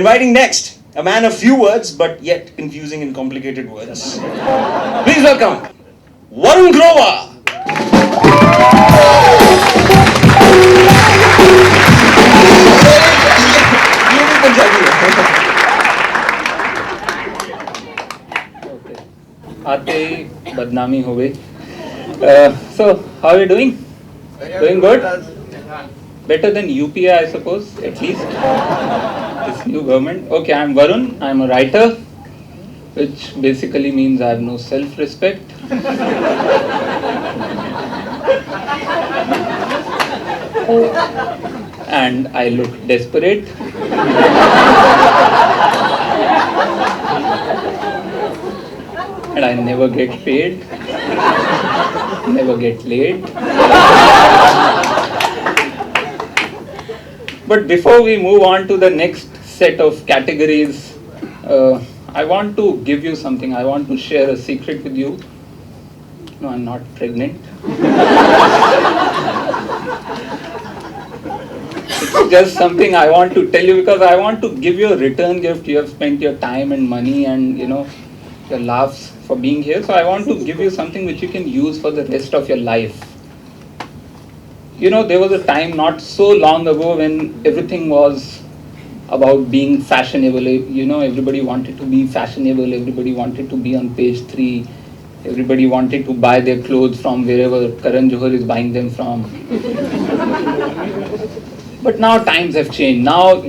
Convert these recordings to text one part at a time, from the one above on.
Inviting next, a man of few words but yet confusing and complicated words. Please welcome Varun Grover. ये भी पंजाबी है. आते ही बदनामी हो गई. So how are you doing? Doing good? Better than UPA, I suppose, at least. This new government. Okay, I'm Varun. I'm a writer, which basically means I have no self-respect. And I look desperate. And I never get paid, never get laid. But before we move on to the next set of categories, I want to give you something. I want to share a secret with you. No, I'm not pregnant. It's just something I want to tell you because I want to give you a return gift. You have spent your time and money and your laughs for being here. So I want to give you something which you can use for the rest of your life. There was a time not so long ago when everything was about being fashionable. Everybody wanted to be fashionable. Everybody wanted to be on page 3. Everybody wanted to buy their clothes from wherever Karan Johar is buying them from. But now times have changed. Now,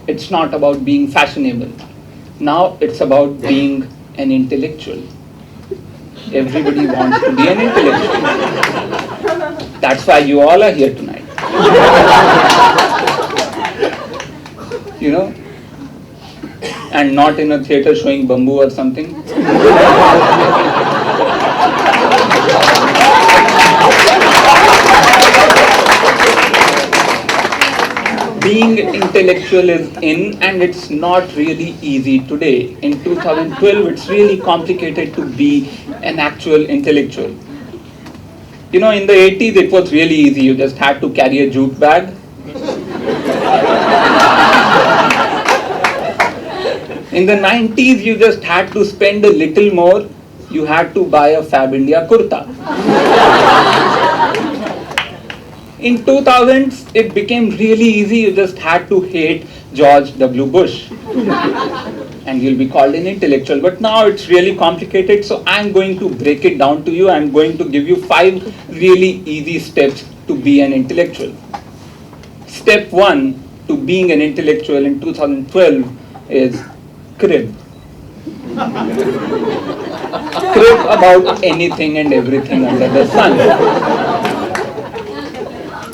it's not about being fashionable. Now it's about being an intellectual. Everybody wants to be an intellectual. That's why you all are here tonight. And not in a theater showing bamboo or something. Being intellectual is in, and it's not really easy today. In 2012, it's really complicated to be an actual intellectual. In the 80s, it was really easy. You just had to carry a jute bag. In the 90s, you just had to spend a little more. You had to buy a Fab India kurta. In 2000s, it became really easy. You just had to hate George W. Bush. And you'll be called an intellectual. But now it's really complicated. So I'm going to break it down to you. I'm going to give you 5 really easy steps to be an intellectual. Step 1 to being an intellectual in 2012 is crib. Crib about anything and everything under the sun.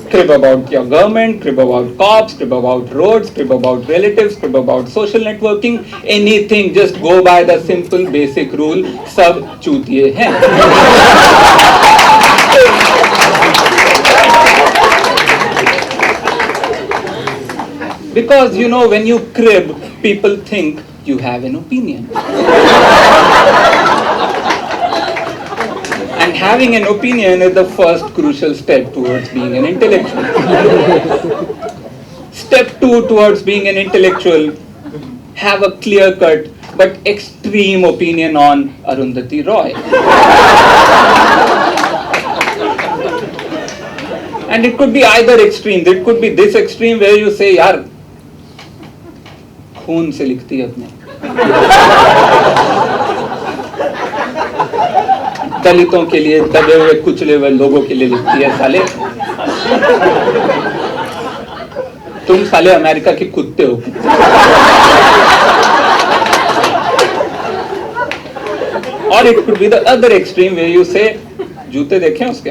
Crib about your government, crib about cops, crib about roads, crib about relatives, crib about social networking, anything. Just go by the simple basic rule, sab chutiye hain. Because when you crib, people think you have an opinion. And having an opinion is the first crucial step towards being an intellectual. Step 2 towards being an intellectual, have a clear-cut but extreme opinion on Arundhati Roy. And it could be either extreme. It could be this extreme where you say, yaar, खून से लिखती है अपने. दलितों के लिए, दबे हुए कुचले हुए लोगों के लिए लिखती है साले. तुम साले अमेरिका के कुत्ते हो. Or it could be the other extreme where you say, जूते देखें उसके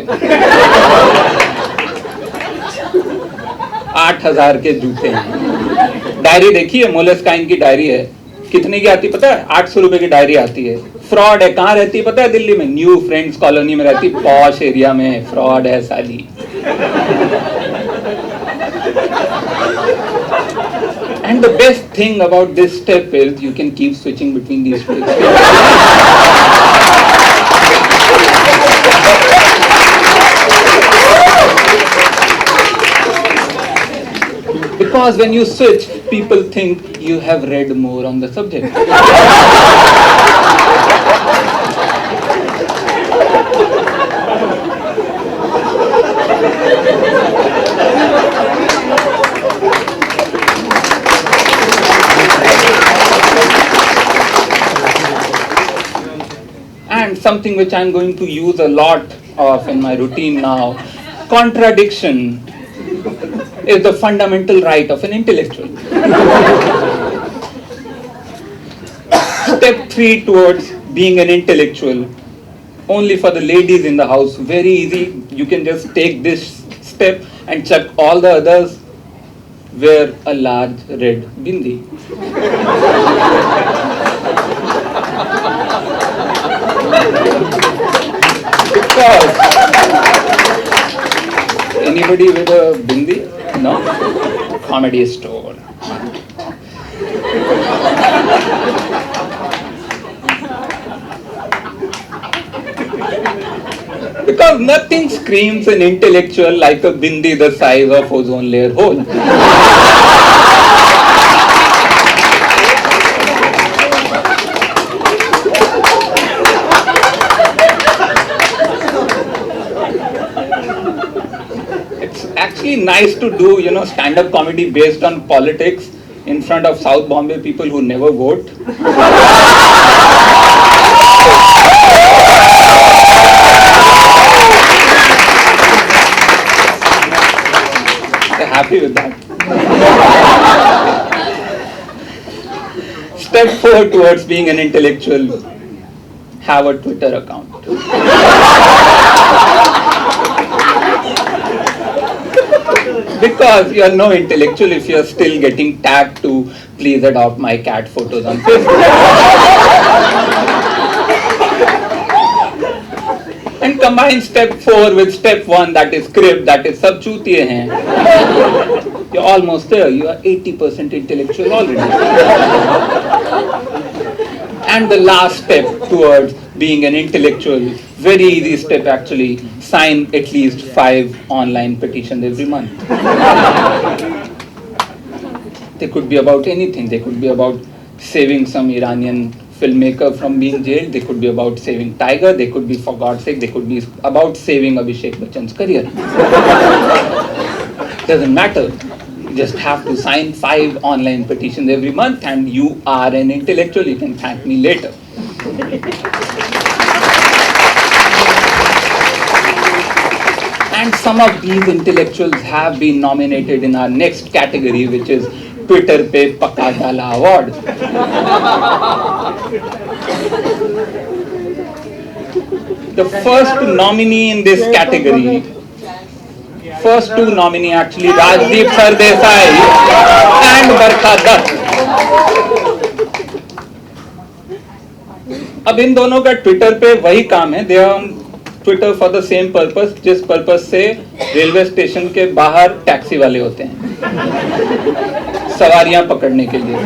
8,000 के जूते हैं. डायरी देखी है, मोलेस्काइन की डायरी है. कितने की आती पता है? 800 रुपए की डायरी आती है. फ्रॉड है. कहाँ रहती है पता है? दिल्ली में न्यू फ्रेंड्स कॉलोनी में रहती, पॉश एरिया में. फ्रॉड है साली. And the best thing about this step is you can keep switching between these two. Because when you switch, people think you have read more on the subject. And something which I'm going to use a lot of in my routine now, contradiction is the fundamental right of an intellectual. Step 3 towards being an intellectual, only for the ladies in the house, very easy. You can just take this step and chuck all the others. Wear a large red bindi. Because anybody with a bindi? No? Comedy store. Because nothing screams an intellectual like a bindi the size of ozone layer hole. Actually nice to do, stand-up comedy based on politics in front of South Bombay people who never vote. They're happy with that. Step 4 towards being an intellectual, have a Twitter account. Because you are no intellectual if you are still getting tagged to please adopt my cat photos on Facebook. And combine step 4 with step 1, that is script, that is sab chutiye hain. You're almost there, you are 80% intellectual already. And the last step towards being an intellectual, very easy step actually, sign at least 5 online petitions every month. They could be about anything. They could be about saving some Iranian filmmaker from being jailed. They could be about saving Tiger. They could be, for God's sake, they could be about saving Abhishek Bachchan's career. Doesn't matter. You just have to sign 5 online petitions every month and you are an intellectual. You can thank me later. And some of these intellectuals have been nominated in our next category, which is Twitter Pe Pakka Dala Award. The first nominee in this category, first 2 nominee actually, Rajdeep Sardesai and Barkha Dutt. अब इन दोनों का Twitter पे वही काम है, they are Twitter for the same purpose जिस purpose से railway station के बाहर टैक्सी वाले होते हैं, सवारियां पकड़ने के लिए।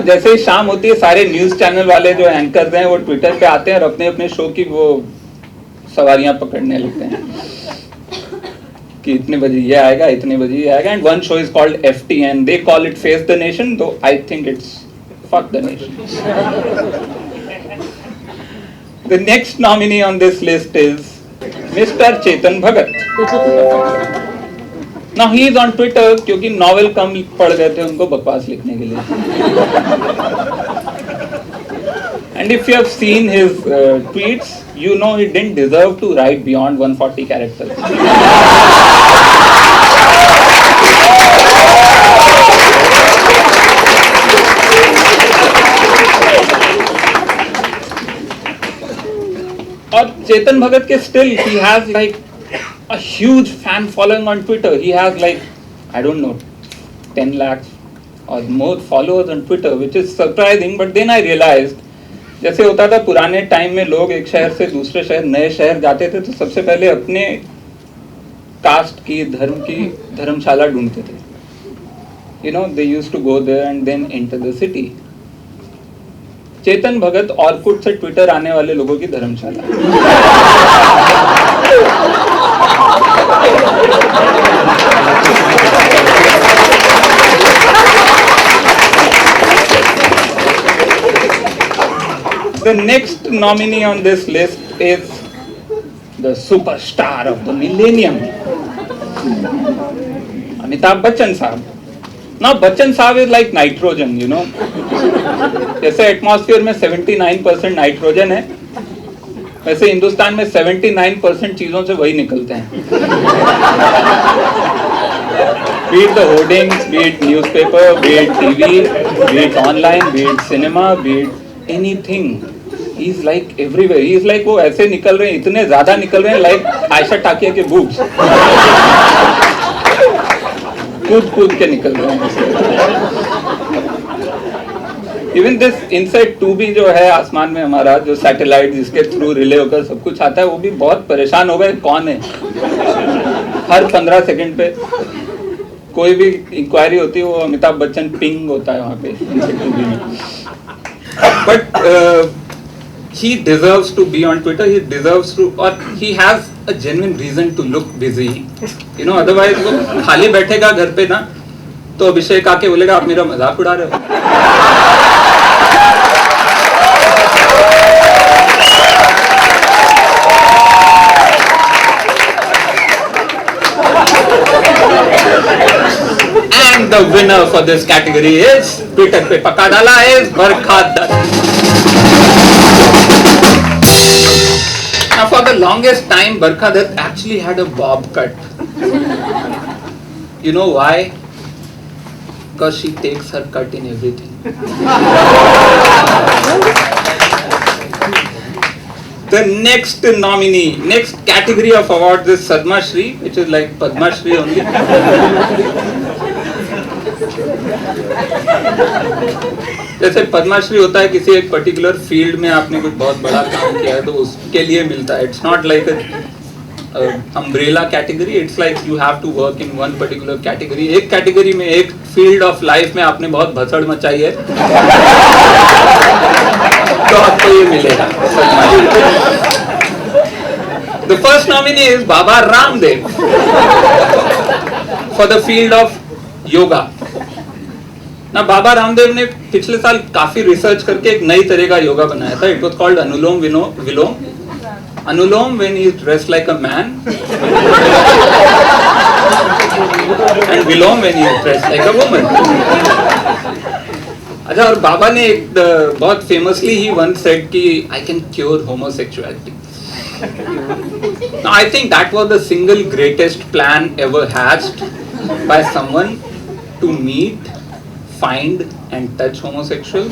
जैसे ही शाम होती है सारे न्यूज चैनल वाले जो एंकर्स हैं वो ट्विटर पे आते हैं और अपने अपने शो की वो सवारियां पकड़ने लगते हैं कि इतने बजे ये आएगा, इतने बजे ये आएगा। And one show is called FT and they call it Face the Nation, though I think it's Fuck the Nation. The next nominee on this list is Mr. Chetan Bhagat. Now he is on Twitter क्योंकि novel कम पढ़ गए थे उनको बकवास लिखने के लिए। And if you have seen his tweets, you know he didn't deserve to write beyond 140 characters. और चेतन भगत के still he has like a huge fan following on Twitter. He has like, I don't know, 10 lakhs or more followers on Twitter, which is surprising. But then I realized, जैसे होता था पुराने time में लोग एक शहर से दूसरे शहर, नए शहर जाते थे तो सबसे पहले अपने कास्ट की, धर्म की धर्मशाला ढूंढते थे. They used to go there and then enter the city. Chetan Bhagat Orkut से ट्विटर आने वाले लोगों की धर्मशाला. The next nominee on this list is the superstar of the millennium, Amitabh Bachchan साहब. Now Bachchan साहब is like nitrogen, you know. जैसे atmosphere में 79% nitrogen है, वैसे हिंदुस्तान में 79% चीजों से वही निकलते हैं. Be it the hoardings, be it newspaper, be it TV, be it online, be it cinema, be it anything. He is like everywhere. He is like वो ऐसे निकल रहे हैं, इतने ज्यादा निकल रहे हैं, like आयशा टाकिया के boobs. कूद के निकल रहे हैं. इवन दिस इनसाइट 2 भी जो है आसमान में हमारा, जो सैटेलाइट जिसके थ्रू रिले होकर सब कुछ आता है, वो भी बहुत परेशान हो गए कौन है. हर 15 सेकंड पे कोई भी इंक्वायरी होती है, वो अमिताभ बच्चन पिंग होता है वहाँ पे इनसाइट 2 भी में. But he deserves to be on Twitter. He deserves to, or he has a genuine reason to look busy. You know, otherwise वो खाली बैठेगा घर पे ना, तो अभिषेक आके बोलेगा आप मेरा मजाक उड़ा रहे हो. And the winner for this category is, Twitter पे पक्का डाला है, बरखा Dutt. Now, for the longest time, Barkha Dutt actually had a bob cut. You know why? Because she takes her cut in everything. The next nominee, next category of awards is Sadma Shri, which is like Padma Shri only. जैसे पद्माश्री होता है किसी एक particular field में आपने कुछ बहुत बड़ा काम किया है तो उसके लिए मिलता है. It's not like umbrella category. It's like you have to work in one particular category. एक कैटेगरी में, एक फील्ड ऑफ लाइफ में आपने बहुत भसड़ मचाई है तो आपको ये मिलेगा. The first nominee is Baba Ramdev for the field of yoga. ना बाबा रामदेव ने पिछले साल काफी रिसर्च करके एक नई तरह का योगा बनाया था. It was called anulom vilom. Anulom when he is dressed like a man and vilom when he is dressed like a woman. अच्छा, और बाबा ने एक बहुत फेमसली ही वंस सेड कि I can cure homosexuality. Now I think that was the single greatest plan ever hatched by someone to meet, find and touch homosexuals.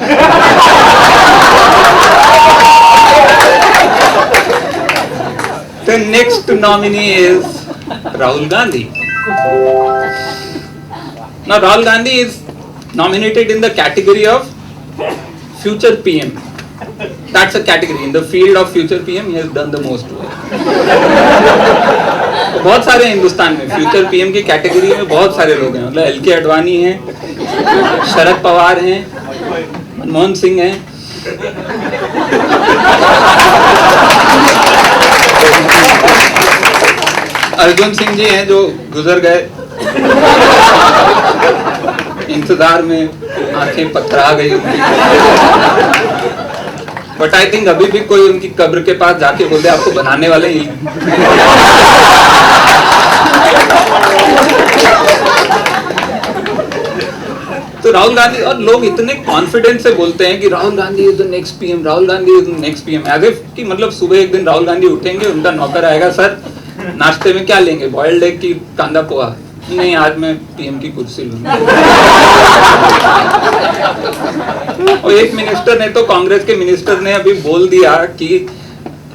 The next nominee is Rahul Gandhi. Now Rahul Gandhi is nominated in the category of future PM. That's a category. In the field of future PM, he has done the most work. तो बहुत सारे हिंदुस्तान में future PM की category में बहुत सारे लोग हैं. मतलब एल के अडवाणी हैं, शरद पवार हैं, मनमोहन सिंह हैं, अर्जुन सिंह जी हैं जो गुजर गए इंतजार में, आंखें पथरा गई उनकी. बट आई थिंक अभी भी कोई उनकी कब्र के पास जाके बोलते आपको बनाने वाले ही. तो राहुल गांधी, और लोग इतने कॉन्फिडेंस से बोलते हैं कि Rahul Gandhi is the next PM, Rahul Gandhi is the next PM, as if कि मतलब सुबह एक दिन राहुल गांधी उठेंगे, उनका नौकर आएगा, सर नाश्ते में क्या लेंगे, बॉइल्ड एग की कांदा पोहा? नहीं, आज मैं पीएम की कुर्सी लूंगा. और एक मिनिस्टर ने तो, कांग्रेस के मिनिस्टर ने अभी बोल दिया कि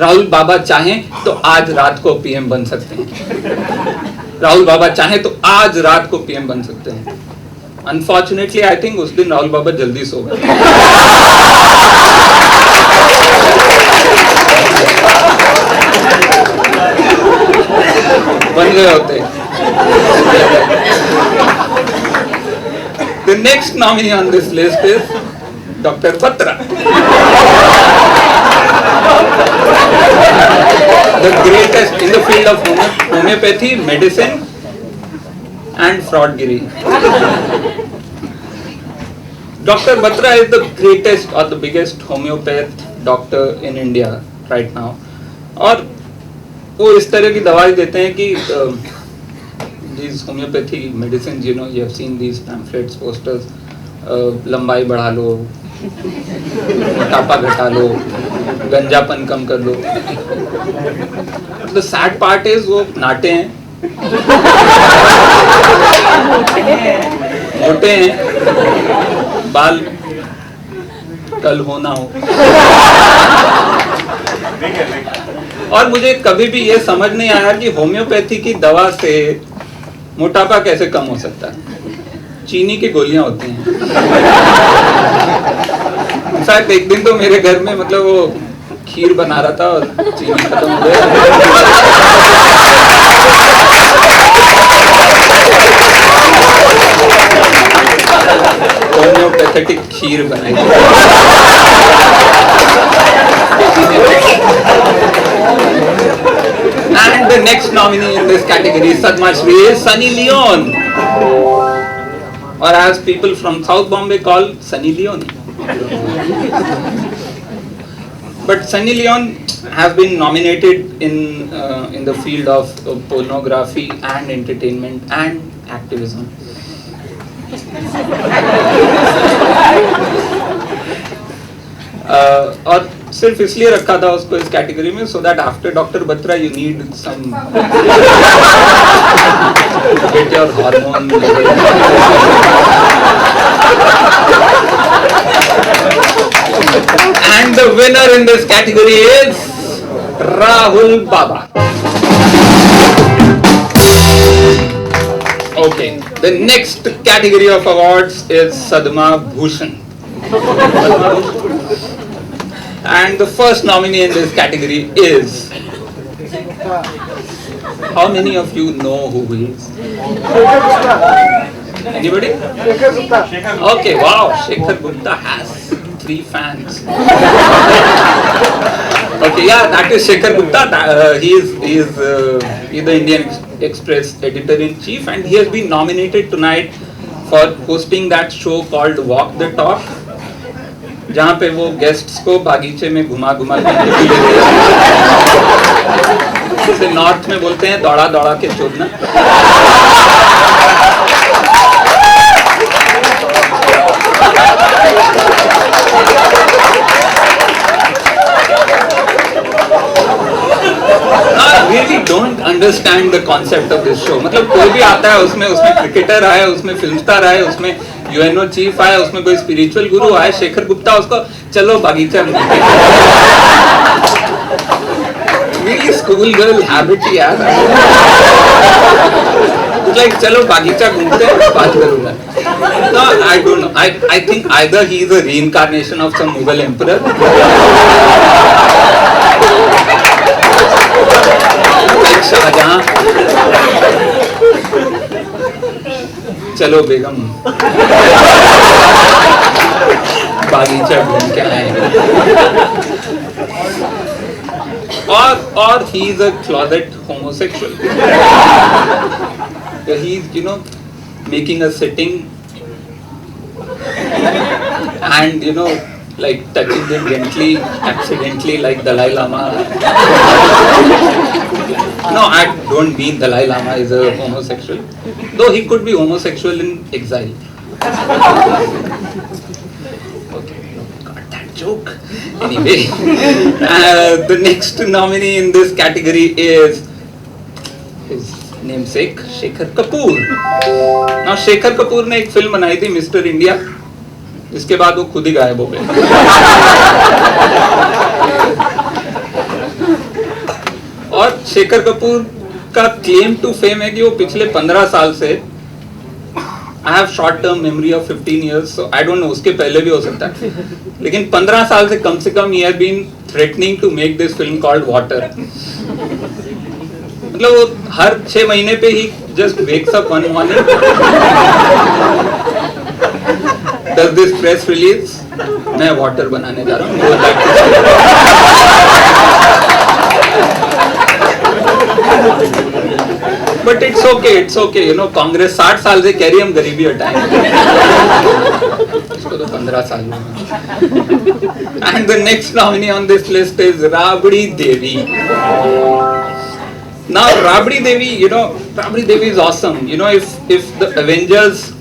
राहुल बाबा चाहें तो आज रात को पीएम बन सकते हैं. राहुल बाबा चाहें तो आज रात को पीएम बन सकते हैं. अनफॉर्चुनेटली आई थिंक उस दिन राहुल बाबा जल्दी सो गए. बन गए होते. The next nominee on this list is Dr. Batra. The greatest in the field of homeopathy, medicine and fraudgiri. Dr. Batra is the greatest or the biggest homeopath doctor in India right now. और वो इस तरह की दवाई देते हैं कि these homeopathy medicines, you know, you have seen these pamphlets, posters, लंबाई बढ़ा लो, मोटापा घटा लो, गंजापन कम कर लो. The sad part is वो नाटे हैं, मोटे हैं, बाल कल हो ना हो. और मुझे कभी भी ये समझ नहीं आया कि होम्योपैथी की दवा से मोटापा कैसे कम हो सकता है. चीनी की गोलियां होती हैं. इनफैक्ट एक दिन तो मेरे घर में मतलब वो खीर बना रहा था और चीनी खत्म हो गया. होम्योपैथेटिक खीर बनाई. And the next nominee in this category, Sadma Shri, is Sunny Leone, or as people from South Bombay call, Sunny Leone. But Sunny Leone has been nominated in the field of pornography and entertainment and activism. और सिर्फ इसलिए रखा था उसको इस category में so that after Dr. Batra you need some get your hormone level. And the winner in this category is Rahul Baba. Okay, the next category of awards is Sadma Bhushan. And the first nominee in this category is, how many of you know who he is? Anybody? Okay, wow, Shekhar Gupta has 3 fans. Okay, yeah, that is Shekhar Gupta. He is the Indian Express editor-in-chief, and he has been nominated tonight for hosting that show called Walk the Talk, जहाँ पे वो guests को बागीचे में घुमा घुमा के north में बोलते हैं दौड़ा दौड़ा के चोदना. I really don't understand the concept of this show. मतलब कोई भी आता है उसमें क्रिकेटर आए, उसमें फिल्म स्टार आए, उसमें यूएनओ चीफ आए, उसमें कोई स्पिरिचुअल गुरु आए, शेखर गुप्ता, उसको चलो बागीचा में. Really school girl habit यार. Like चलो बागीचा घूमते हैं, बात करूँगा. No, I don't know. I think either he is a reincarnation of some Mughal emperor. Like Shahjahan. चलो बेगम बागीचा घूम के आए. और he is a closet homosexual. He is, you know, making a sitting and, you know, like touching them gently, accidentally, like Dalai Lama. No, I don't mean Dalai Lama is a homosexual, though he could be homosexual in exile. Okay, got that joke. Anyway, the next nominee in this category is his namesake, Shekhar Kapoor. Now, Shekhar Kapoor ने एक film बनाई थी mister India, इसके बाद वो खुद ही गायब हो गए. और शेखर कपूर का क्लेम टू फेम है कि वो पिछले 15 साल से, I have short term memory of 15 years, so I don't know, उसके पहले भी हो सकता है, लेकिन 15 साल से कम ही have been threatening to make this film called Water. मतलब वो हर 6 महीने पे ही just wakes up one morning, does this press release, मैं वाटर बनाने जा रहा हूँ. But it's okay, you know, Congress 60 साल से कह रही हम गरीबी हटाएंगे. को तो 15 साल हुए. And the next nominee on this list is Rabdi Devi. Now Rabdi Devi, Rabdi Devi is awesome. If the Avengers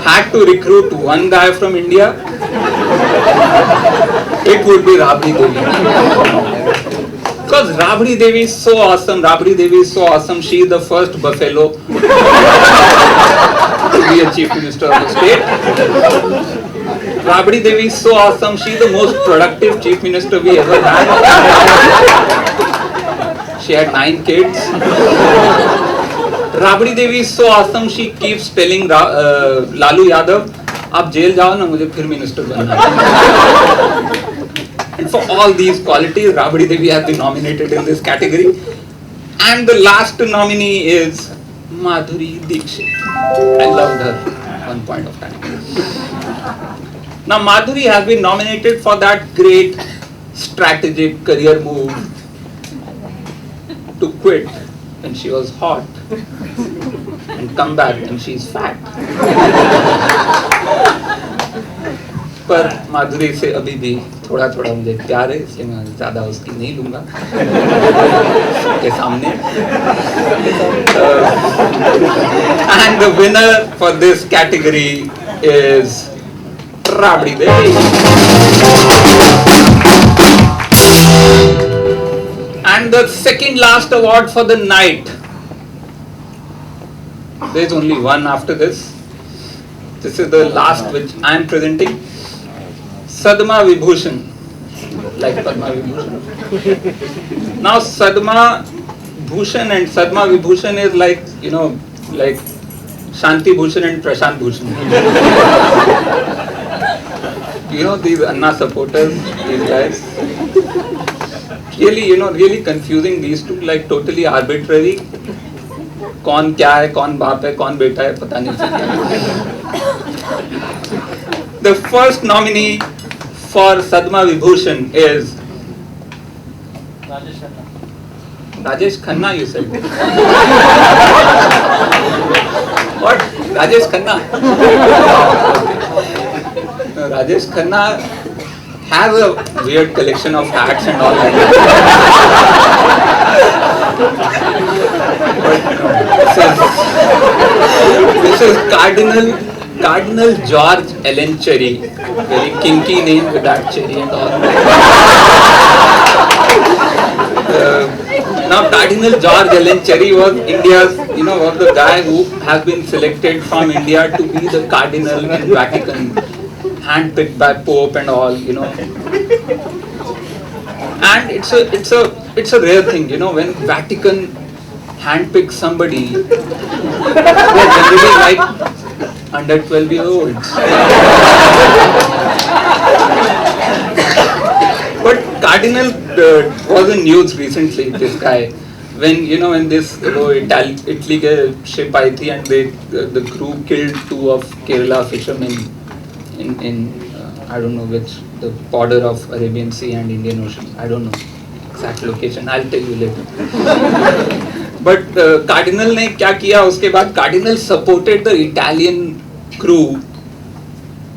had to recruit one guy from India, it would be Rabdi Devi. Because Rabdi Devi is so awesome. Rabdi Devi is so awesome. She is the first buffalo to be a chief minister of the state. Rabdi Devi is so awesome. She is the most productive chief minister we ever had. She had 9 kids. Rabdi Devi is so awesome. She keeps telling Lalu Yadav, "आप jail जाओ ना, मुझे फिर minister बनना है." And for all these qualities, Rabdi Devi has been nominated in this category. And the last nominee is Madhuri Dixit. I loved her at one point of time. Now Madhuri has been nominated for that great strategic career move to quit when she was hot and come back when she's fat. पर माधुरी से अभी भी थोड़ा थोड़ा मुझे प्यार है, इसलिए मैं ज़्यादा उसकी नहीं लूँगा सबके सामने. And the winner for this category is Rabdi Devi. And the second last award for the night. There is only one after this. This is the last which I am presenting. Sadma Vibhushan, like Padma Vibhushan. Now Sadma Bhushan and Sadma Vibhushan is like Shanti Bhushan and Prashant Bhushan. These Anna supporters, these guys. Really confusing, these two, like totally arbitrary. कौन क्या है, कौन बाप है, कौन बेटा है, पता नहीं चलता. The first nominee for Sadma Vibhushan is Rajesh Khanna, you said. What? Rajesh Khanna? No, Rajesh Khanna has a weird collection of hats and all that. This is Cardinal George Ellen Cherry. Very kinky name with that cherry and all. Now Cardinal George Ellen Cherry was India's, was the guy who has been selected from India to be the cardinal in Vatican, handpicked by Pope and all, And it's a rare thing, when Vatican handpicks somebody, they're generally like under 12-year-olds. But Cardinal was in news recently, this guy, when this Italy ship आई थी and the crew killed 2 of Kerala fishermen in I don't know which, the border of Arabian Sea and Indian Ocean. I don't know exact location. I'll tell you later. But Cardinal ने क्या किया उसके बाद? Cardinal supported the Italian crew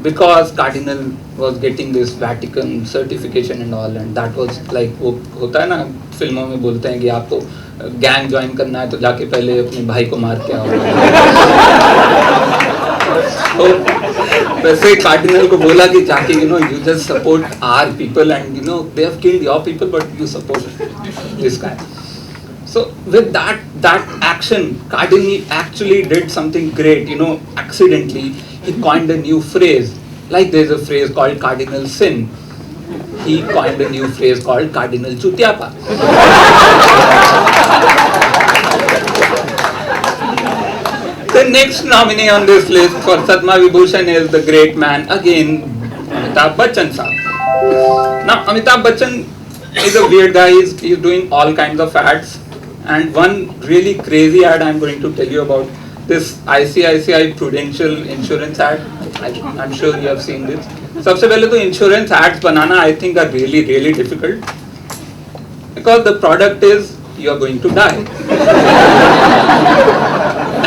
because Cardinal was getting this Vatican certification and all, and that was like वो होता है ना फिल्मों में बोलते हैं कि आपको गैंग ज्वाइन करना है तो जाके पहले अपने भाई को मार के आओ. तो वैसे कार्डिनल को बोला कि जाके you just support our people and they have killed your people but you support this guy. So with that action, Cardinal actually did something great. Accidentally he coined a new phrase. Like there's a phrase called cardinal sin. He coined a new phrase called cardinal chutiapa. The next nominee on this list for Sadma Vibhushan is the great man again, Amitabh Bachchan sahab. Now Amitabh Bachchan is a weird guy. He's doing all kinds of ads, and one really crazy ad I'm going to tell you about. This ICICI Prudential insurance ad. I'm sure you have seen this. सबसे पहले तो insurance ads banana I think are really difficult because the product is you are going to die.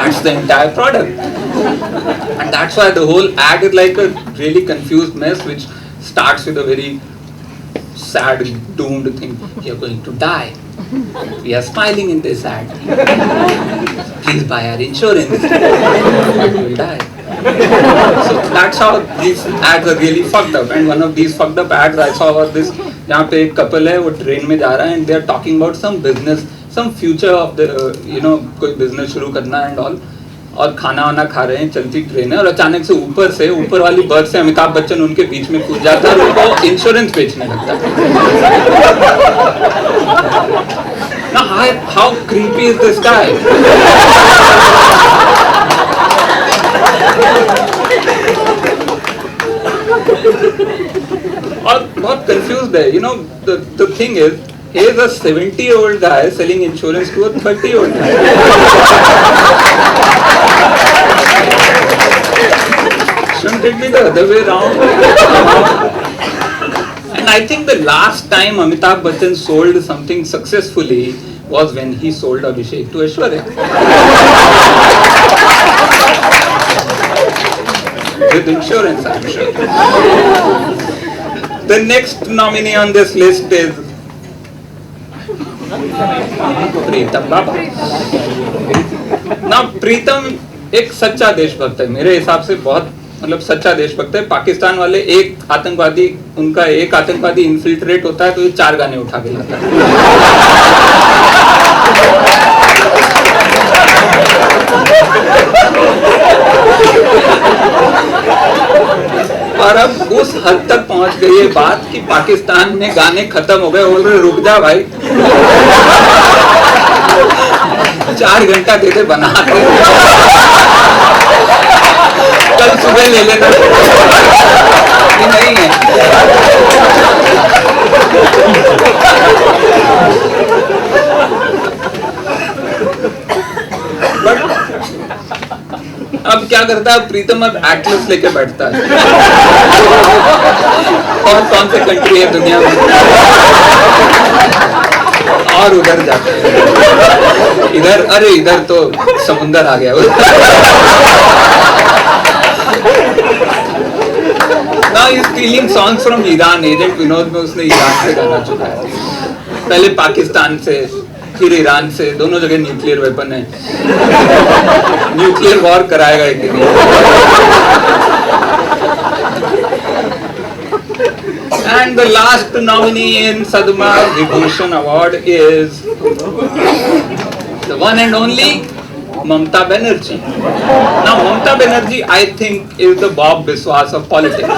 That's the entire product. And that's why the whole ad is like a really confused mess which starts with a very sad, doomed thing. You're going to die. We are smiling in this ad. Please buy our insurance. You will die. So that's how these ads are really fucked up. And one of these fucked up ads I saw was this. जहाँ पे एक couple है वो train में जा रहा है and they are talking about some business, some future of the कोई business शुरू करना and all. और खाना वाना खा रहे हैं, चलती ट्रेन है और अचानक से ऊपर वाली बर्थ से अमिताभ बच्चन उनके बीच में कूद जाता है और उनको इंश्योरेंस बेचने लगता है. Now how creepy is this guy? और बहुत confused है. The thing is, he is a 70-year-old guy selling insurance to a 30-year-old guy. Shouldn't it be the other way around? And I think the last time Amitabh Bachchan sold something successfully was when he sold Abhishek to Aishwarya. With insurance, I'm sure. The next nominee on this list is प्रीतम बाबा. ना प्रीतम एक सच्चा देशभक्त है मेरे हिसाब से, बहुत मतलब सच्चा देशभक्त है. पाकिस्तान वाले एक आतंकवादी इन्फिल्ट्रेट होता है तो ये 4 गाने उठा के लाता है. और अब उस हद तक पहुंच गई है बात कि पाकिस्तान में गाने खत्म हो गए, बोल रहे रुक जा भाई, 4 घंटा दे दे बना के, कल सुबह ले लेना. नहीं है. बट अब क्या करता है प्रीतम, अब एटलस लेके बैठता है. और कौन से कंट्री है दुनिया में और उधर जाते हैं. इधर तो समुंदर आ गया. Now he's stealing songs from Iran. Agent Vinod में उसने ईरान से गाना चुकाया, पहले पाकिस्तान से फिर ईरान से. दोनों जगह न्यूक्लियर वेपन है, न्यूक्लियर वॉर कराएगा एक दिन. And the last nominee in Sadma Vibhushan Award is the one and only Mamta Banerjee. Now Mamta Banerjee, I think, is the Bob Biswas of politics.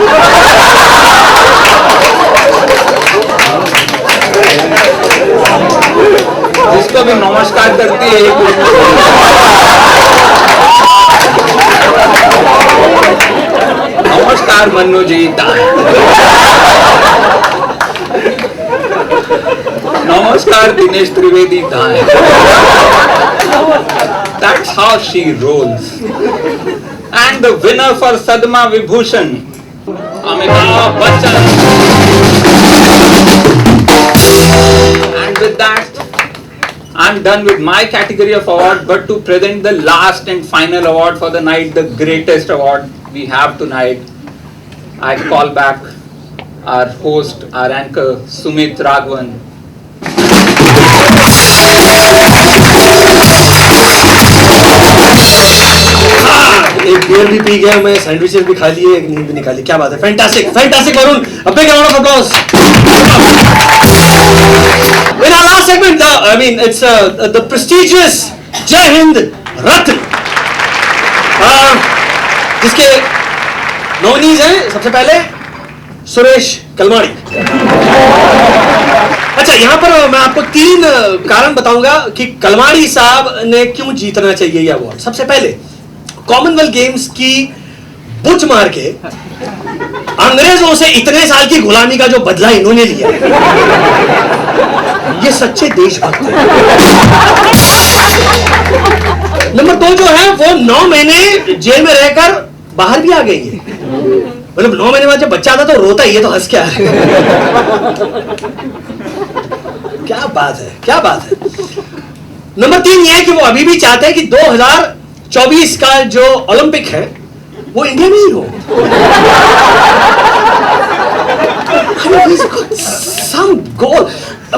जिसको भी नमस्कार करती है नमस्कार मन्नू जी, नमस्कार Dinesh Trivedi. That's how she rolls. And the winner for Sadma Vibhushan, Amitabh Bachchan. And with that, I'm done with my category of award, but to present the last and final award for the night, the greatest award we have tonight, I call back our host, our anchor, Sumit Raghavan. एक beer भी P गया मैं, sandwiches भी खा लिए, एक नींद भी निकाली. क्या बात है, fantastic fantastic Varun. A big round of applause. In our last segment, it's the prestigious Jai Hind Ratna, जिसके नॉमिनीज हैं सबसे पहले सुरेश कलमाड़ी. अच्छा, यहाँ पर मैं आपको 3 कारण बताऊंगा कि कलमाड़ी साहब ने क्यों जीतना चाहिए ये अवार्ड. सबसे पहले, कॉमनवेल्थ गेम्स की बुच मार के अंग्रेजों से इतने साल की गुलामी का जो बदला इन्होंने लिया, ये सच्चे देशभक्त हैं. नंबर 2 जो है वो 9 महीने जेल में रहकर बाहर भी आ गई है. मतलब 9 महीने बाद जब बच्चा आता तो रोता ही है, तो हंस क्या है. क्या बात है, क्या बात है. नंबर 3 ये है कि वो अभी भी चाहते हैं कि 24 का जो ओलंपिक है वो इंडिया में ही हो। सम गोल,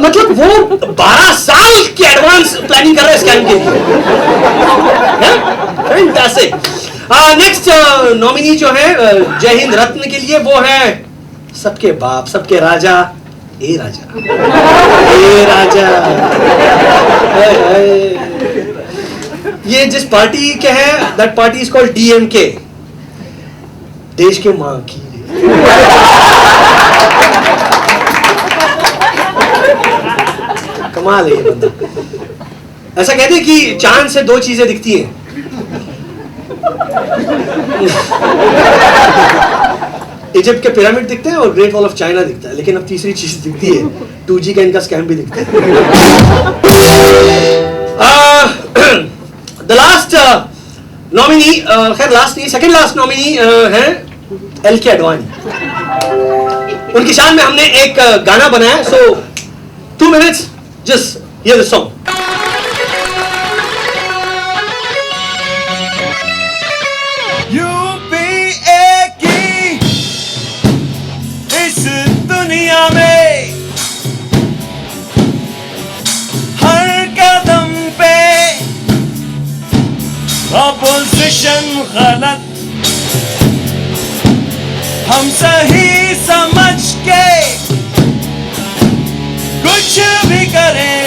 मतलब वो 12 साल की एडवांस प्लानिंग कर रहे हैं स्कैम के लिए। फैंटास्टिक। नेक्स्ट नॉमिनी जो है जय हिंद रत्न के लिए, वो है सबके बाप, सबके राजा, ए राजा, ए राजा। ये जिस पार्टी के हैं, that party is called DMK, देश के मां की। कमाल है ये बंदा। ऐसा कहते हैं कि चांद से दो चीजें दिखती हैं, इजिप्ट के पिरामिड दिखते हैं और ग्रेट वॉल ऑफ चाइना दिखता है, लेकिन अब तीसरी चीज दिखती है, 2G का इनका स्कैम भी दिखता है। द लास्ट नॉमिनी, खैर लास्ट नहीं, सेकंड लास्ट नॉमिनी है LK अडवाणी। उनकी शान में हमने एक गाना बनाया, सो 2 minutes, just hear the song. UPA की इस दुनिया में हर कदम पे ऑपोजिशन गलत, हम सही समझ के कुछ भी करें,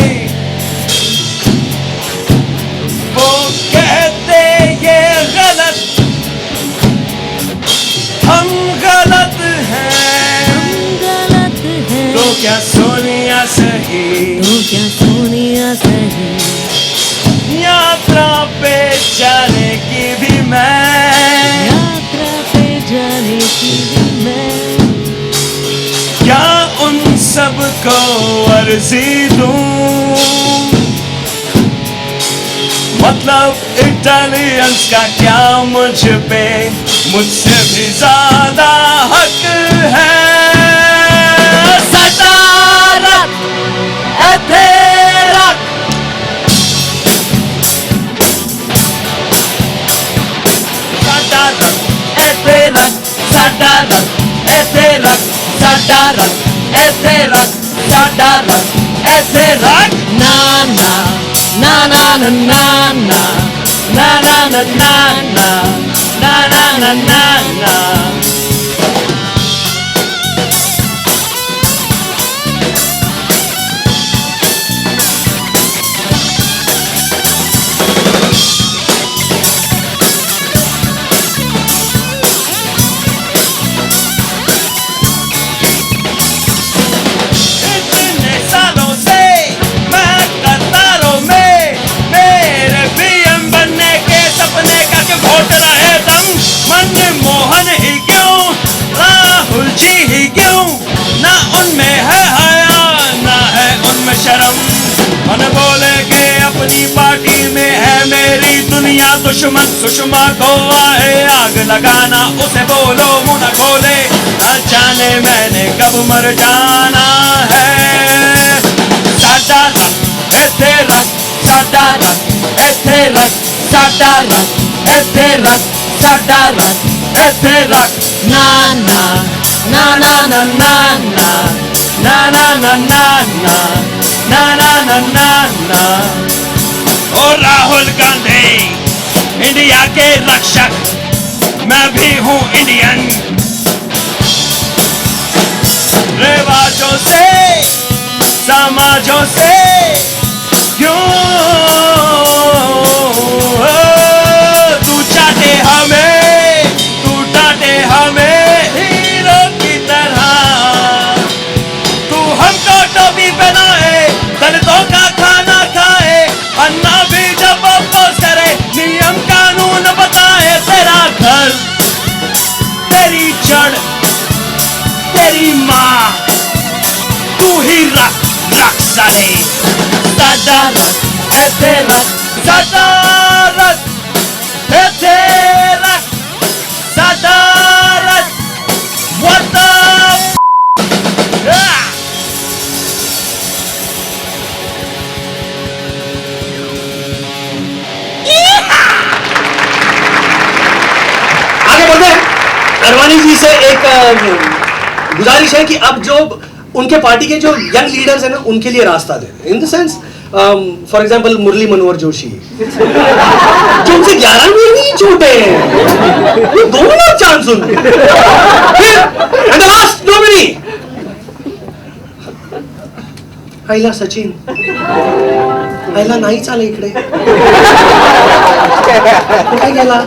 वो कहते ये गलत, हम गलत हैं, तो क्या सोनिया सही, यात्रा पे जाने की भी मैं क्या उन सबको अर्जी दूं, मतलब इटालियंस का क्या मुझ पे, मुझसे भी ज्यादा हक है। सदारत है तेरा, सदारत है तेरा, सदारत है तेरा, सदारत है तेरा, सदारत है तेरा। ना ना ना ना ना ना ना ना ना ना ना na na na na na. इतने सालों से मैं कतारों में मेरे PM बनने के सपने का के घोट रहे दम, मनमोहन ही क्यों, राहुल जी ही क्यों, ना उनमें है हया ना है उनमें शर्म, मन बोले के अपनी पार्टी में है मेरी दुनिया दुश्मन, सुषमा को आए आग लगाना, उसे बोलो मुंह न खोले, न जाने मैंने कब मर जाना है। साडा रख ऐसे रख, साडा रख ऐसे रख, साडा रख ऐसे रख, साडा रख ऐसे रख। ना ना ना ना ना ना ना ना ना ना ना ना ना ना ना ना ना। ओ राहुल गांधी इंडिया के रक्षक, मैं भी हूँ इंडियन, रिवाजों से समाजों से क्यों तू चाटे हमें, तू डांटे हमें हीरो की तरह, तू हमको टोपी पहनाए, दलितों का खाना खाए, अन्ना भी जब अपोज करे, नियम कानून बताए, तेरा घर तेरी जड़ तेरी माँ, तू ही रख रख साले। साडा रख ऐसे रख, साडा रख ऐसे रख, साडा रख। What the yeah! Yeah! गुजारिश है कि अब जो उनके पार्टी के जो यंग लीडर्स हैं ना, उनके लिए रास्ता दे in the sense, for example Murli Manohar Joshi जो उनसे 11 महीने छोटे हैं, ये दोनों लोग चांस उनके। एंड द लास्ट नॉमिनी आईला सचिन। आईला नाहीच आलं इकडे, कुठे गेला?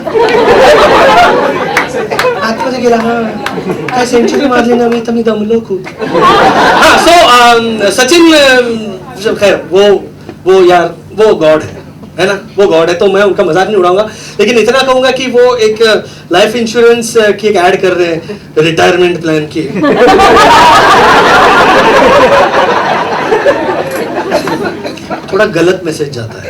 आतमध्ये गेला. हा काय सेंचुरी मारली ना मी दमलो खूप. हाँ सो सचिन खैर वो यार वो गॉड है ना, वो गॉड है, तो मैं उनका मजाक नहीं उड़ाऊंगा, लेकिन इतना कहूंगा कि वो एक लाइफ इंश्योरेंस की एक ऐड कर रहे हैं रिटायरमेंट प्लान की. थोड़ा गलत मैसेज जाता है.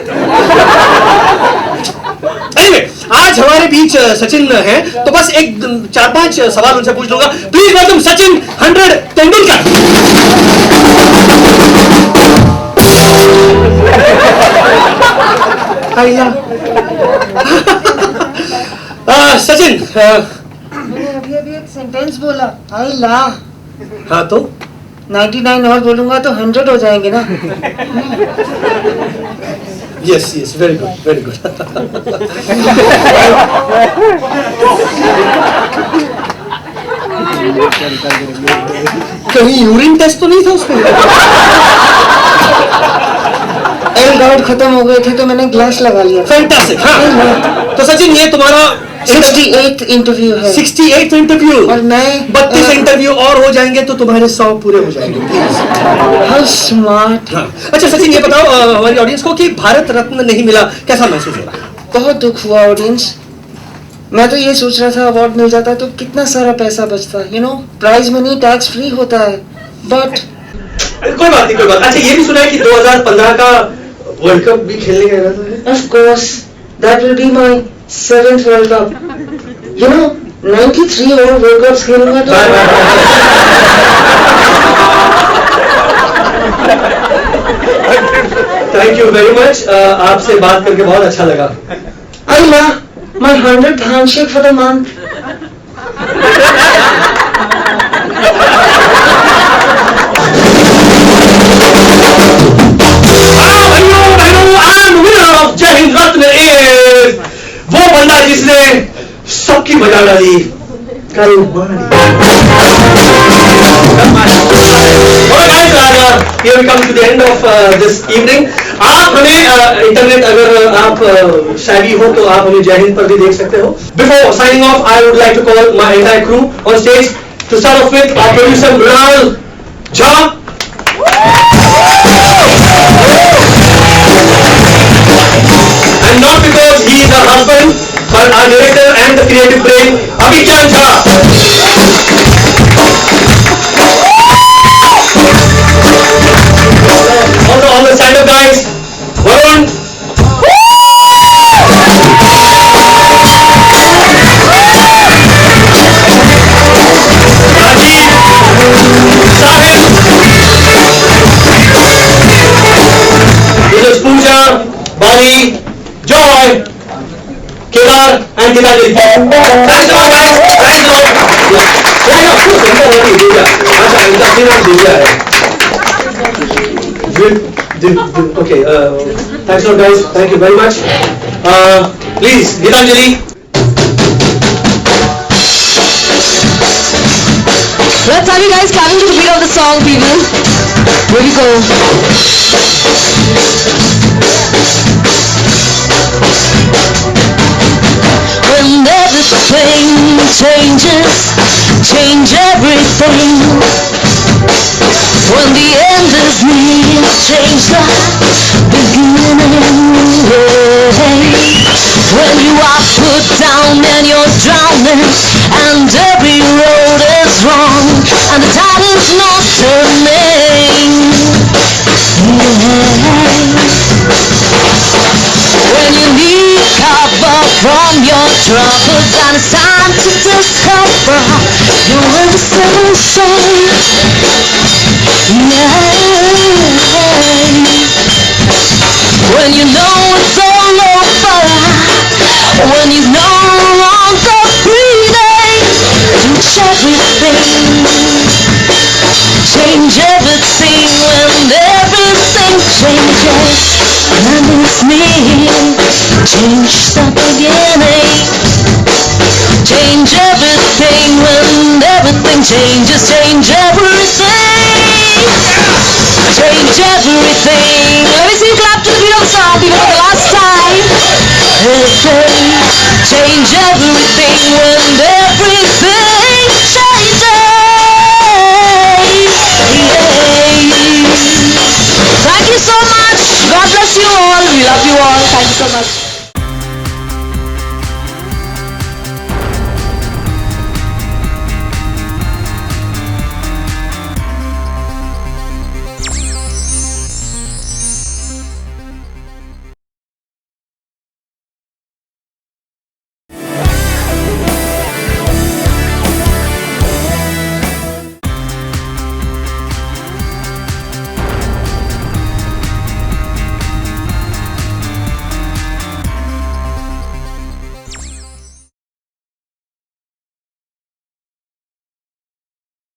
Anyway, आज हमारे बीच सचिन हैं, तो बस एक 4-5 सवाल उनसे पूछ लूंगा. Please welcome Sachin 100 Tendulkar. सचिन मैंने अभी अभी एक सेंटेंस बोला, आई ला. हाँ तो 99 और बोलूंगा तो 100 हो जाएंगे ना. Yes yes very good very good. कहीं यूरिन टेस्ट तो नहीं था उसमें? एल गार्ड खत्म हो गए थे तो मैंने ग्लास लगा लिया. फैंटास्टिक. हाँ तो सचिन ये तुम्हारा 68th इंटरव्यू है. 68th इंटरव्यू और मैं 32 इंटरव्यू और हो जाएंगे तो तुम्हारे 100 पूरे हो जाएंगे. प्लीज. How smart. हाँ. अच्छा सचिन ये बताओ हमारी ऑडियंस को कि भारत रत्न नहीं मिला, कैसा महसूस हो रहा है? बहुत दुख हुआ ऑडियंस. मैं तो ये सोच रहा था अवार्ड मिल जाता तो कितना सारा पैसा बचता. You know prize money tax free होता है. बट कोई बात नहीं कोई बात. अच्छा ये भी सुना है कि 2015 का वर्ल्ड कप भी खेलने का इरादा है? of course that will be my 7th World Cup. You know 93 और World Cups खेलूंगा तो. Thank you very much. आपसे बात करके बहुत अच्छा लगा. Allah, my 100th handshake for the month. जय हिंद रत्न इज वो बंदा जिसने सबकी बजा डाली. Here we come to the end of this evening. आप हमें इंटरनेट अगर आप शायरी हो तो आप हमें जय हिंद पर भी देख सकते हो. Before signing off, I would like to call my entire crew on stage. To start off with our producer Mrinal Jha. And not because he is her husband, but our director and the creative brain, Abhijit Jha. Also all the stand-up guys, Varun. Rajiv, Sahil, Mrs. Pooja, Bali, Joy, Kedar and Gitanjali. Thanks a lot guys. Thanks a lot. Yeah, of course. इनका बहुत ही दिया. अच्छा इनका अपनी नाम दिया है. Okay. Thanks a lot guys. Thank you very much. Please Gitanjali. Let's have you guys clapping to the beat of the song, people. Here we go. When everything changes, change everything. When the end is near, change the beginning. When you are put down and you're drowning, and every road is wrong, and the tide is not turning. When you need cover from your troubles, and it's time to discover you're in the same soul. When you know it's all over, when you no longer breathing, do everything. change everything when everything changes. And it's me. Change the beginning. Change everything when everything changes. Change everything. Change everything. Let me see you clap to the beat of the song, people, for the last time. Hey, change everything when